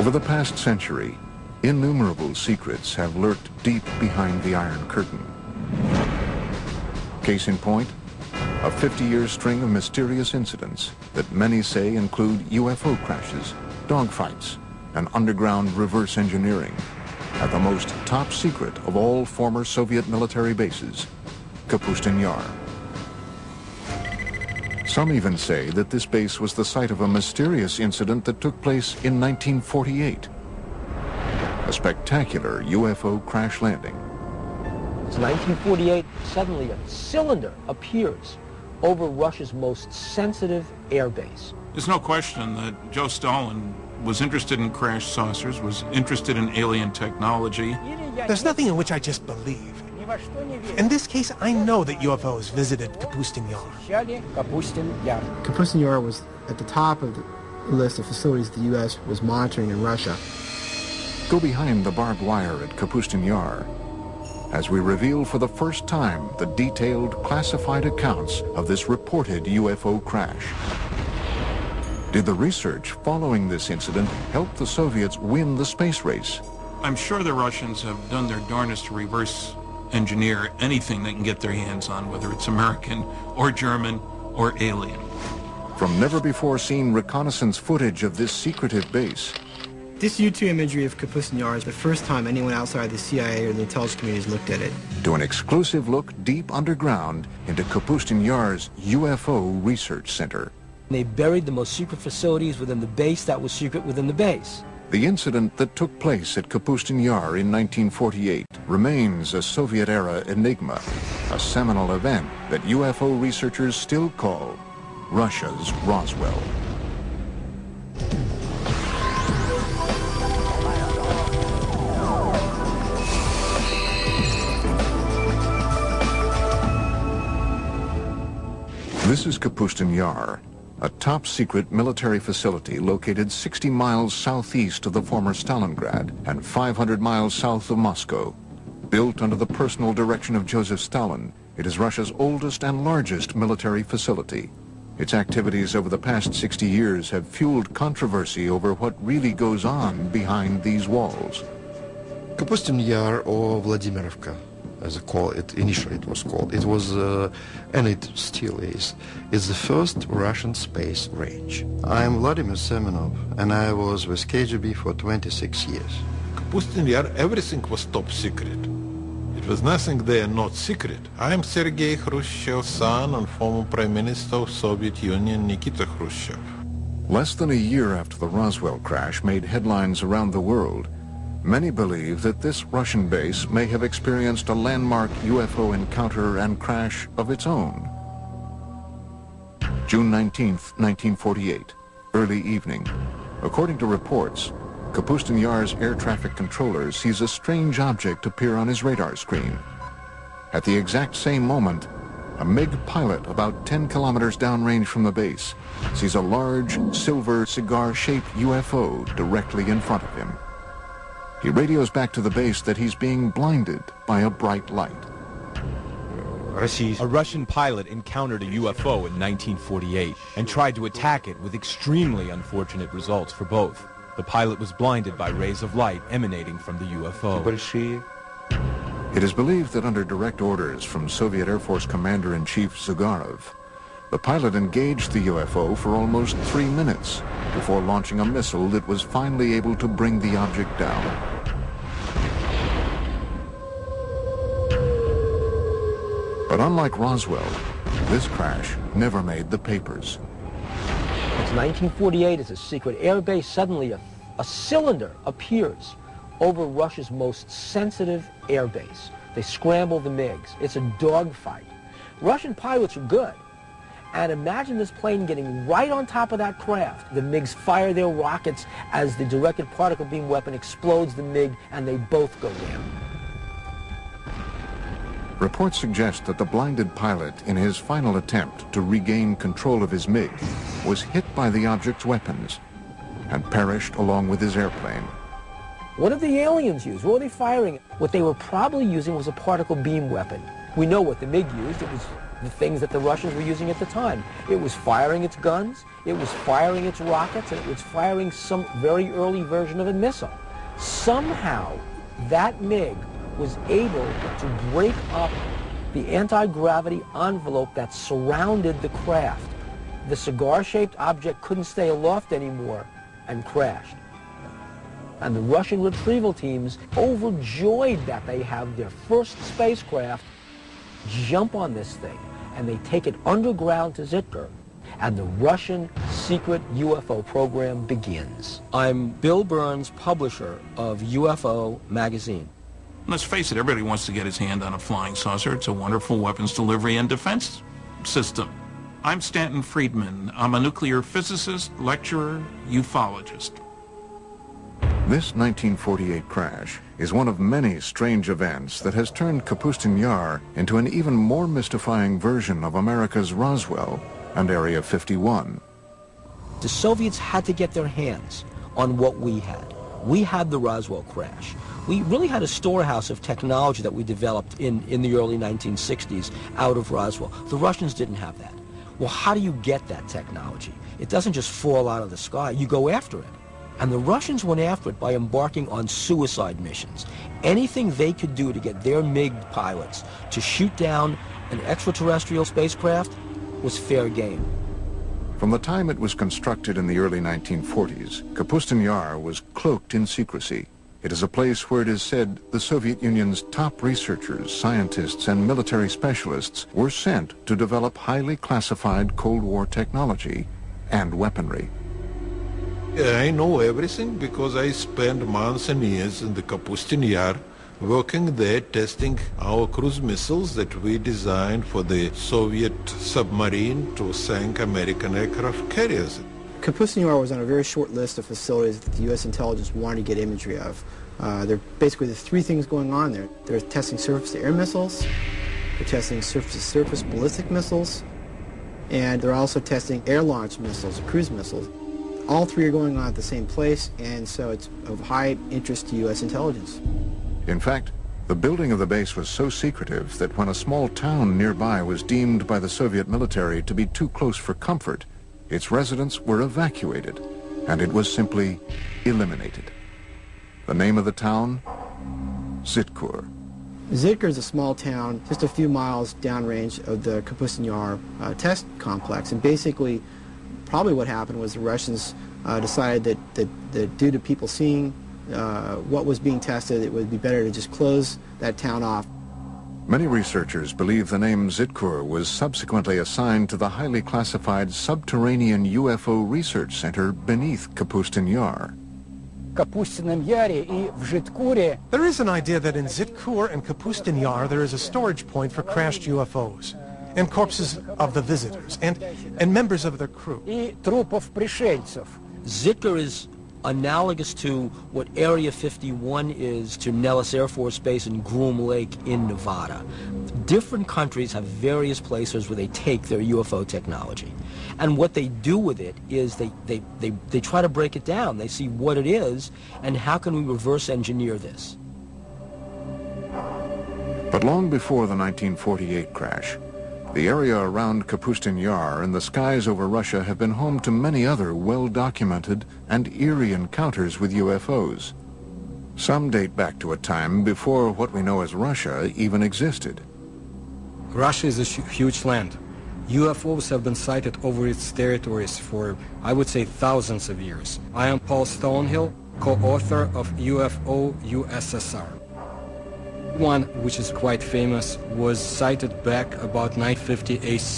Over the past century, innumerable secrets have lurked deep behind the Iron Curtain. Case in point, a 50-year string of mysterious incidents that many say include UFO crashes, dogfights, and underground reverse engineering at the most top secret of all former Soviet military bases, Kapustin Yar. Some even say that this base was the site of a mysterious incident that took place in 1948. A spectacular UFO crash landing. It's 1948, suddenly a cylinder appears over Russia's most sensitive airbase. There's no question that Joe Stalin was interested in crash saucers, was interested in alien technology. There's nothing in which I just believe. In this case, I know that UFOs visited Kapustin Yar. Kapustin Yar was at the top of the list of facilities the U.S. was monitoring in Russia. Go behind the barbed wire at Kapustin Yar as we reveal for the first time the detailed classified accounts of this reported UFO crash. Did the research following this incident help the Soviets win the space race? I'm sure the Russians have done their darnest to reverse engineer anything they can get their hands on, whether it's American or German or alien. From never-before-seen reconnaissance footage of this secretive base, This U-2 imagery of Kapustin Yar is the first time anyone outside the CIA or the intelligence community has looked at it. to an exclusive look deep underground into Kapustin Yar's UFO Research Center. They buried the most secret facilities within the base that was secret within the base. The incident that took place at Kapustin Yar in 1948 remains a Soviet-era enigma, a seminal event that UFO researchers still call Russia's Roswell. This is Kapustin Yar, a top-secret military facility located 60 miles southeast of the former Stalingrad and 500 miles south of Moscow. Built under the personal direction of Joseph Stalin, it is Russia's oldest and largest military facility. Its activities over the past 60 years have fueled controversy over what really goes on behind these walls. Kapustin Yar, or Vladimirovka, as initially it was called. It was, and it still is the first Russian space range. I'm Vladimir Semenov, and I was with KGB for 26 years. Kapustin Yar, everything was top secret. It was nothing there not secret. I am Sergei Khrushchev's son and former Prime Minister of Soviet Union, Nikita Khrushchev. Less than a year after the Roswell crash made headlines around the world, many believe that this Russian base may have experienced a landmark UFO encounter and crash of its own. June 19th, 1948, early evening. According to reports, Kapustin Yar's air traffic controller sees a strange object appear on his radar screen. At the exact same moment, a MiG pilot about 10 kilometers downrange from the base sees a large silver cigar-shaped UFO directly in front of him. He radios back to the base that he's being blinded by a bright light. A Russian pilot encountered a UFO in 1948 and tried to attack it with extremely unfortunate results for both. The pilot was blinded by rays of light emanating from the UFO. It is believed that under direct orders from Soviet Air Force Commander-in-Chief Zyugarov, the pilot engaged the UFO for almost 3 minutes before launching a missile that was finally able to bring the object down. But unlike Roswell, this crash never made the papers. It's 1948, it's a secret airbase. Suddenly a cylinder appears over Russia's most sensitive airbase. They scramble the MiGs. It's a dogfight. Russian pilots are good. And imagine this plane getting right on top of that craft. The MiGs fire their rockets as the directed particle beam weapon explodes the MiG, and they both go down. Reports suggest that the blinded pilot, in his final attempt to regain control of his MiG, was hit by the object's weapons and perished along with his airplane. What did the aliens use? What were they firing? What they were probably using was a particle beam weapon. We know what the MiG used. It was the things that the Russians were using at the time. It was firing its guns, it was firing its rockets, and it was firing some very early version of a missile. Somehow, that MiG was able to break up the anti-gravity envelope that surrounded the craft. The cigar-shaped object couldn't stay aloft anymore and crashed. And the Russian retrieval teams, overjoyed that they have their first spacecraft, jump on this thing, and they take it underground to Zitkar, and the Russian secret UFO program begins. I'm Bill Burns, publisher of UFO magazine. Let's face it, everybody wants to get his hand on a flying saucer. It's a wonderful weapons delivery and defense system. I'm Stanton Friedman. I'm a nuclear physicist, lecturer, ufologist. This 1948 crash is one of many strange events that has turned Kapustin Yar into an even more mystifying version of America's Roswell and Area 51. The Soviets had to get their hands on what we had. We had the Roswell crash. We really had a storehouse of technology that we developed in the early 1960s out of Roswell. The Russians didn't have that. Well, how do you get that technology? It doesn't just fall out of the sky. You go after it. And the Russians went after it by embarking on suicide missions. Anything they could do to get their MiG pilots to shoot down an extraterrestrial spacecraft was fair game. From the time it was constructed in the early 1940s, Kapustin Yar was cloaked in secrecy. It is a place where it is said the Soviet Union's top researchers, scientists, and military specialists were sent to develop highly classified Cold War technology and weaponry. I know everything because I spent months and years in the Kapustin Yar working there testing our cruise missiles that we designed for the Soviet submarine to sink American aircraft carriers. Kapustin Yar was on a very short list of facilities that the U.S. intelligence wanted to get imagery of. There are basically the three things going on there. They're testing surface-to-air missiles, they're testing surface-to-surface ballistic missiles, and they're also testing air-launched missiles, cruise missiles. All three are going on at the same place, and so it's of high interest to U.S. intelligence. In fact, the building of the base was so secretive that when a small town nearby was deemed by the Soviet military to be too close for comfort, its residents were evacuated, and it was simply eliminated. The name of the town? Zitkar. Zitkar is a small town just a few miles downrange of the Kapustin Yar test complex, and basically probably what happened was the Russians decided that due to people seeing what was being tested, it would be better to just close that town off. Many researchers believe the name Zitkar was subsequently assigned to the highly classified subterranean UFO research center beneath Kapustin Yar. There is an idea that in Zitkar and Kapustin Yar there is a storage point for crashed UFOs and corpses of the visitors and members of their crew. Zitkar is analogous to what Area 51 is to Nellis Air Force Base and Groom Lake in Nevada. Different countries have various places where they take their UFO technology. And what they do with it is they try to break it down. They see what it is and how can we reverse engineer this. But long before the 1948 crash, the area around Kapustin Yar and the skies over Russia have been home to many other well-documented and eerie encounters with UFOs. Some date back to a time before what we know as Russia even existed. Russia is a huge land. UFOs have been sighted over its territories for, I would say, thousands of years. I am Paul Stonehill, co-author of UFO USSR. One, which is quite famous, was sighted back about 950 AC.